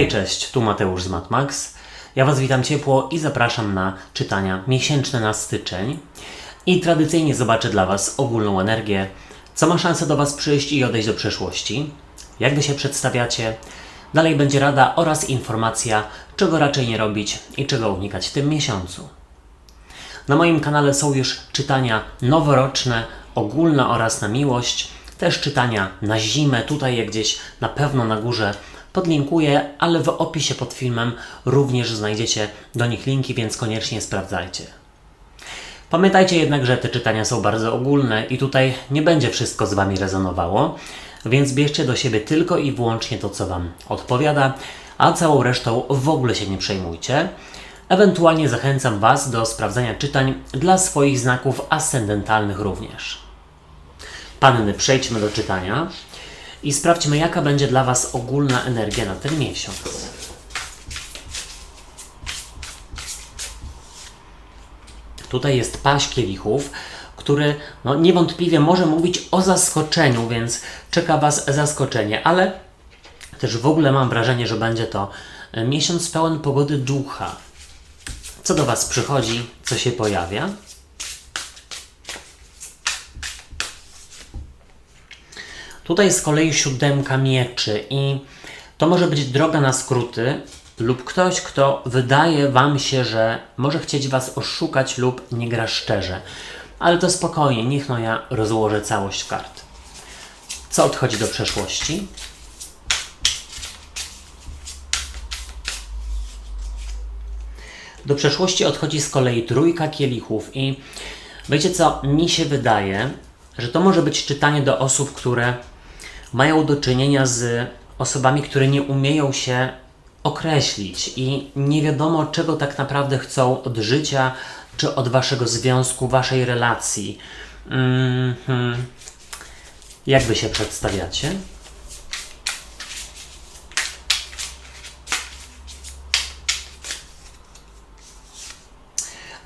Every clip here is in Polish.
Hej, cześć, tu Mateusz z MatMax. Ja Was witam ciepło i zapraszam na czytania miesięczne na styczeń. I tradycyjnie zobaczę dla Was ogólną energię, co ma szansę do Was przyjść i odejść do przeszłości, jak Wy się przedstawiacie. Dalej będzie rada oraz informacja, czego raczej nie robić i czego unikać w tym miesiącu. Na moim kanale są już czytania noworoczne, ogólne oraz na miłość, też czytania na zimę, tutaj je gdzieś na pewno na górze podlinkuję, ale w opisie pod filmem również znajdziecie do nich linki, więc koniecznie sprawdzajcie. Pamiętajcie jednak, że te czytania są bardzo ogólne i tutaj nie będzie wszystko z Wami rezonowało, więc bierzcie do siebie tylko i wyłącznie to, co Wam odpowiada, a całą resztą w ogóle się nie przejmujcie. Ewentualnie zachęcam Was do sprawdzania czytań dla swoich znaków ascendentalnych również. Panny, przejdźmy do czytania i sprawdźmy, jaka będzie dla Was ogólna energia na ten miesiąc. Tutaj jest paź kielichów, który niewątpliwie może mówić o zaskoczeniu, więc czeka Was zaskoczenie, ale też w ogóle mam wrażenie, że będzie to miesiąc pełen pogody ducha. Co do Was przychodzi, co się pojawia? Tutaj z kolei 7 mieczy i to może być droga na skróty lub ktoś, kto wydaje Wam się, że może chcieć Was oszukać lub nie gra szczerze. Ale to spokojnie, niech ja rozłożę całość kart. Co odchodzi do przeszłości? Do przeszłości odchodzi z kolei 3 kielichów i wiecie co, mi się wydaje, że to może być czytanie do osób, które mają do czynienia z osobami, które nie umieją się określić i nie wiadomo, czego tak naprawdę chcą od życia, czy od Waszego związku, Waszej relacji. Jak Wy się przedstawiacie?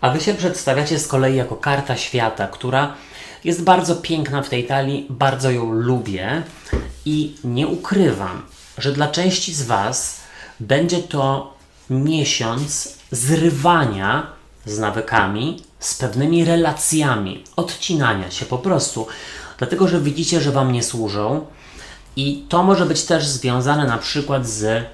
A Wy się przedstawiacie z kolei jako karta świata, która jest bardzo piękna w tej talii, bardzo ją lubię i nie ukrywam, że dla części z Was będzie to miesiąc zrywania z nawykami, z pewnymi relacjami, odcinania się po prostu, dlatego że widzicie, że Wam nie służą i to może być też związane na przykład z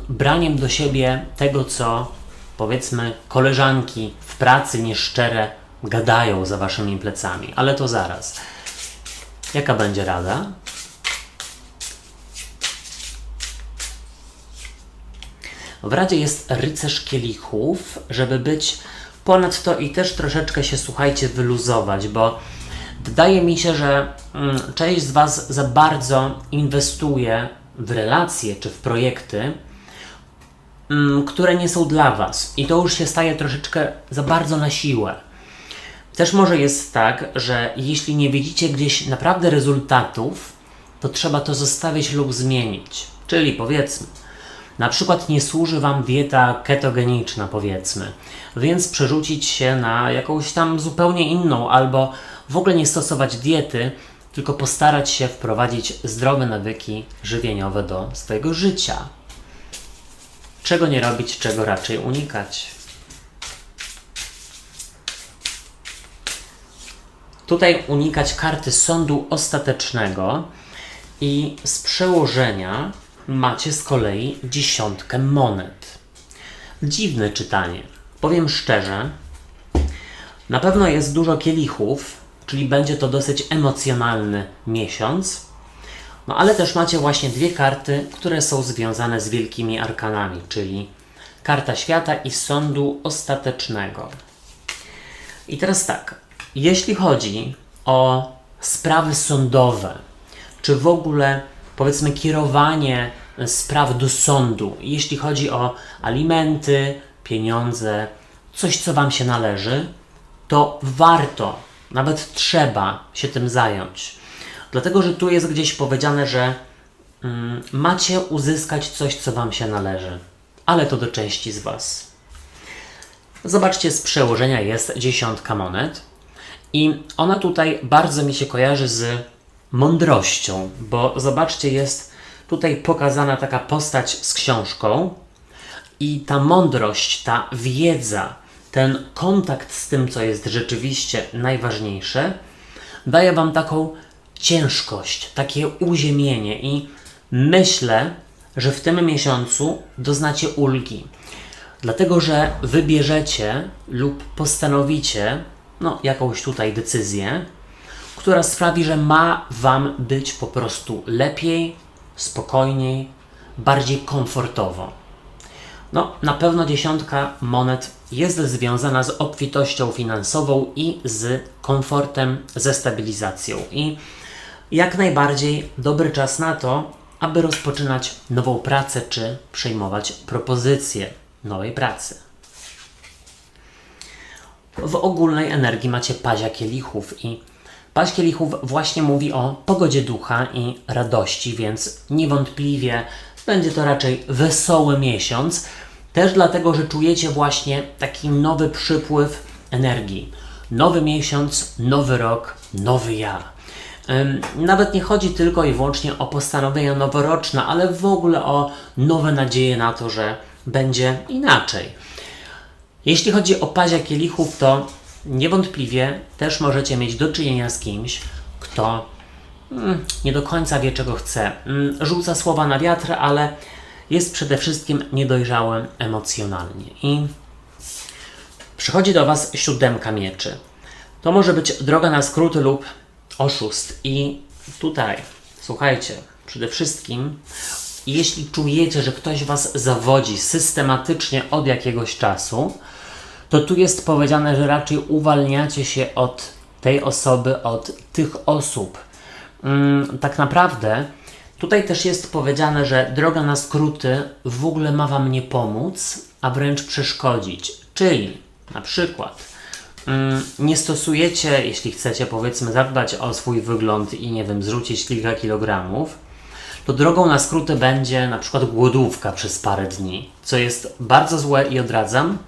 braniem do siebie tego, co powiedzmy koleżanki w pracy nieszczere gadają za Waszymi plecami, ale to zaraz. Jaka będzie rada? W radzie jest rycerz kielichów, żeby być ponad to i też troszeczkę się, słuchajcie, wyluzować, bo wydaje mi się, że część z Was za bardzo inwestuje w relacje czy w projekty, które nie są dla Was i to już się staje troszeczkę za bardzo na siłę. Też może jest tak, że jeśli nie widzicie gdzieś naprawdę rezultatów, to trzeba to zostawić lub zmienić. Czyli powiedzmy, na przykład nie służy Wam dieta ketogeniczna, powiedzmy, więc przerzucić się na jakąś tam zupełnie inną, albo w ogóle nie stosować diety, tylko postarać się wprowadzić zdrowe nawyki żywieniowe do swojego życia. Czego nie robić, czego raczej unikać. Tutaj unikać karty sądu ostatecznego i z przełożenia macie z kolei 10 monet. Dziwne czytanie. Powiem szczerze, na pewno jest dużo kielichów, czyli będzie to dosyć emocjonalny miesiąc, ale też macie właśnie 2 karty, które są związane z wielkimi arkanami, czyli karta świata i sądu ostatecznego. I teraz tak, jeśli chodzi o sprawy sądowe, czy w ogóle powiedzmy kierowanie spraw do sądu, jeśli chodzi o alimenty, pieniądze, coś co Wam się należy, to warto, nawet trzeba się tym zająć. Dlatego, że tu jest gdzieś powiedziane, że macie uzyskać coś, co Wam się należy. Ale to do części z Was. Zobaczcie, z przełożenia jest 10 monet. I ona tutaj bardzo mi się kojarzy z mądrością, bo zobaczcie, jest tutaj pokazana taka postać z książką i ta mądrość, ta wiedza, ten kontakt z tym, co jest rzeczywiście najważniejsze, daje Wam taką ciężkość, takie uziemienie i myślę, że w tym miesiącu doznacie ulgi. Dlatego, że wybierzecie lub postanowicie jakąś tutaj decyzję, która sprawi, że ma Wam być po prostu lepiej, spokojniej, bardziej komfortowo. Na pewno 10 monet jest związana z obfitością finansową i z komfortem, ze stabilizacją. I jak najbardziej dobry czas na to, aby rozpoczynać nową pracę czy przyjmować propozycje nowej pracy. W ogólnej energii macie pazia kielichów i paź kielichów właśnie mówi o pogodzie ducha i radości, więc niewątpliwie będzie to raczej wesoły miesiąc, też dlatego, że czujecie właśnie taki nowy przypływ energii. Nowy miesiąc, nowy rok, nowy ja. Nawet nie chodzi tylko i wyłącznie o postanowienia noworoczne, ale w ogóle o nowe nadzieje na to, że będzie inaczej. Jeśli chodzi o pazia kielichów, to niewątpliwie też możecie mieć do czynienia z kimś, kto nie do końca wie, czego chce. Rzuca słowa na wiatr, ale jest przede wszystkim niedojrzały emocjonalnie. I przychodzi do Was 7 mieczy. To może być droga na skróty lub oszust. I tutaj, słuchajcie, przede wszystkim, jeśli czujecie, że ktoś Was zawodzi systematycznie od jakiegoś czasu, to tu jest powiedziane, że raczej uwalniacie się od tej osoby, od tych osób. Tak naprawdę tutaj też jest powiedziane, że droga na skróty w ogóle ma Wam nie pomóc, a wręcz przeszkodzić. Czyli na przykład nie stosujecie, jeśli chcecie powiedzmy zadbać o swój wygląd i nie wiem, zrzucić kilka kilogramów, to drogą na skróty będzie na przykład głodówka przez parę dni, co jest bardzo złe i odradzam.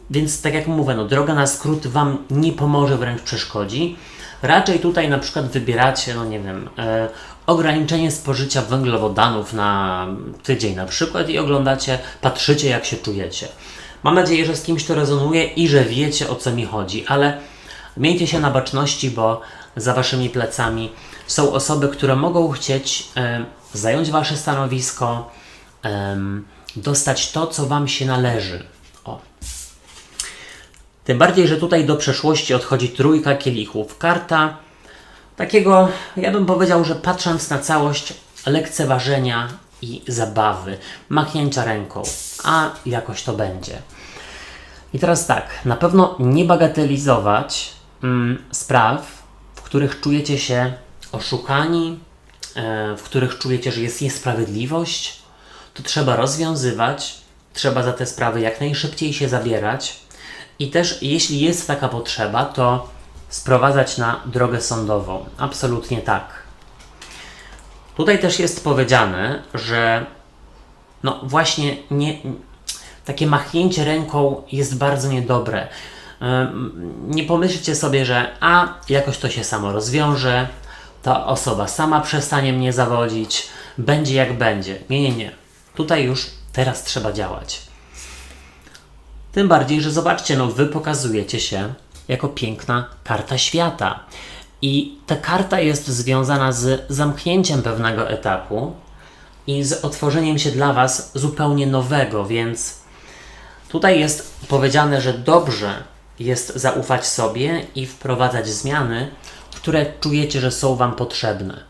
Więc tak jak mówię, droga na skróty Wam nie pomoże, wręcz przeszkodzi. Raczej tutaj na przykład wybieracie, ograniczenie spożycia węglowodanów na tydzień na przykład i patrzycie jak się czujecie. Mam nadzieję, że z kimś to rezonuje i że wiecie, o co mi chodzi, ale miejcie się na baczności, bo za Waszymi plecami są osoby, które mogą chcieć zająć Wasze stanowisko, dostać to, co Wam się należy. Tym bardziej, że tutaj do przeszłości odchodzi 3 kielichów. Karta takiego, ja bym powiedział, że patrząc na całość, lekceważenia i zabawy, machnięcia ręką, a jakoś to będzie. I teraz tak, na pewno nie bagatelizować spraw, w których czujecie się oszukani, w których czujecie, że jest niesprawiedliwość. To trzeba rozwiązywać, trzeba za te sprawy jak najszybciej się zabierać. I też jeśli jest taka potrzeba, to sprowadzać na drogę sądową. Absolutnie tak. Tutaj też jest powiedziane, że właśnie takie machnięcie ręką jest bardzo niedobre. Nie pomyślcie sobie, że jakoś to się samo rozwiąże, ta osoba sama przestanie mnie zawodzić, będzie jak będzie. Nie. Tutaj już teraz trzeba działać. Tym bardziej, że zobaczcie, Wy pokazujecie się jako piękna karta świata. I ta karta jest związana z zamknięciem pewnego etapu i z otworzeniem się dla Was zupełnie nowego, więc tutaj jest powiedziane, że dobrze jest zaufać sobie i wprowadzać zmiany, które czujecie, że są Wam potrzebne.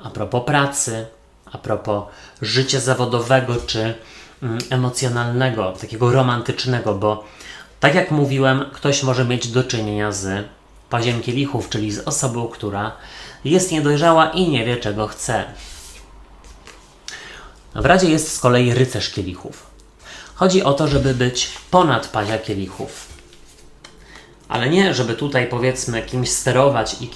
A propos pracy, a propos życia zawodowego czy emocjonalnego, takiego romantycznego, bo tak jak mówiłem, ktoś może mieć do czynienia z paziem kielichów, czyli z osobą, która jest niedojrzała i nie wie, czego chce. W radzie jest z kolei rycerz kielichów. Chodzi o to, żeby być ponad pazia kielichów. Ale nie, żeby tutaj powiedzmy kimś sterować i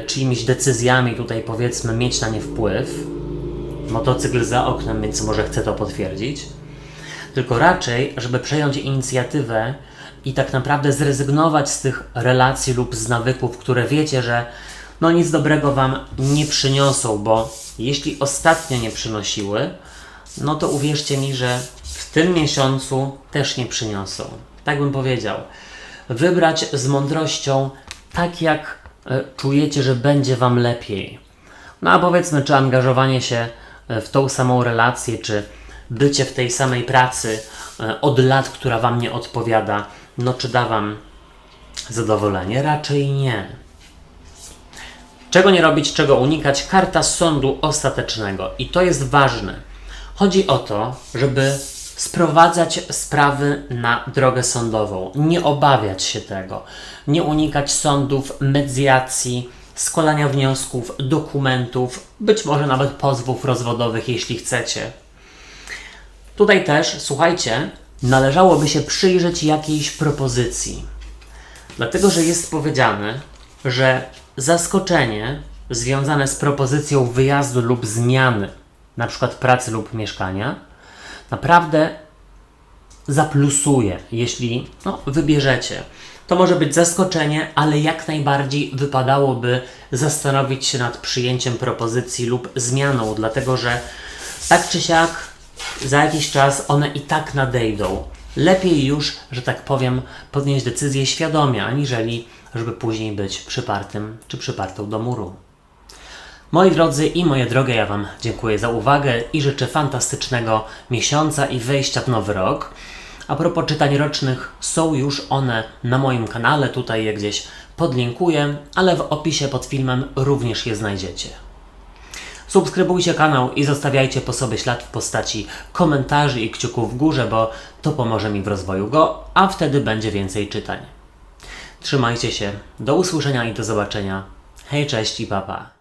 czyimiś decyzjami tutaj powiedzmy mieć na nie wpływ. Motocykl za oknem, więc może chcę to potwierdzić. Tylko raczej, żeby przejąć inicjatywę i tak naprawdę zrezygnować z tych relacji lub z nawyków, które wiecie, że nic dobrego Wam nie przyniosą, bo Jeśli ostatnio nie przynosiły, no to uwierzcie mi, że w tym miesiącu też nie przyniosą. Tak bym powiedział. Wybrać z mądrością, tak jak czujecie, że będzie Wam lepiej. No a powiedzmy, czy angażowanie się w tą samą relację, czy bycie w tej samej pracy od lat, która Wam nie odpowiada, no czy da Wam zadowolenie? Raczej nie. Czego nie robić, czego unikać? Karta sądu ostatecznego. I to jest ważne. Chodzi o to, żeby sprowadzać sprawy na drogę sądową. Nie obawiać się tego. Nie unikać sądów, mediacji, składania wniosków, dokumentów, być może nawet pozwów rozwodowych, jeśli chcecie. Tutaj też, słuchajcie, należałoby się przyjrzeć jakiejś propozycji. Dlatego, że jest powiedziane, że zaskoczenie związane z propozycją wyjazdu lub zmiany, na przykład pracy lub mieszkania, naprawdę zaplusuje, jeśli wybierzecie. To może być zaskoczenie, ale jak najbardziej wypadałoby zastanowić się nad przyjęciem propozycji lub zmianą, dlatego że tak czy siak za jakiś czas one i tak nadejdą. Lepiej już, że tak powiem, podjąć decyzję świadomie, aniżeli żeby później być przypartym czy przypartą do muru. Moi drodzy i moje drogie, ja Wam dziękuję za uwagę i życzę fantastycznego miesiąca i wejścia w nowy rok. A propos czytań rocznych, są już one na moim kanale, tutaj je gdzieś podlinkuję, ale w opisie pod filmem również je znajdziecie. Subskrybujcie kanał i zostawiajcie po sobie ślad w postaci komentarzy i kciuków w górze, bo to pomoże mi w rozwoju go, a wtedy będzie więcej czytań. Trzymajcie się, do usłyszenia i do zobaczenia. Hej, cześć i pa pa.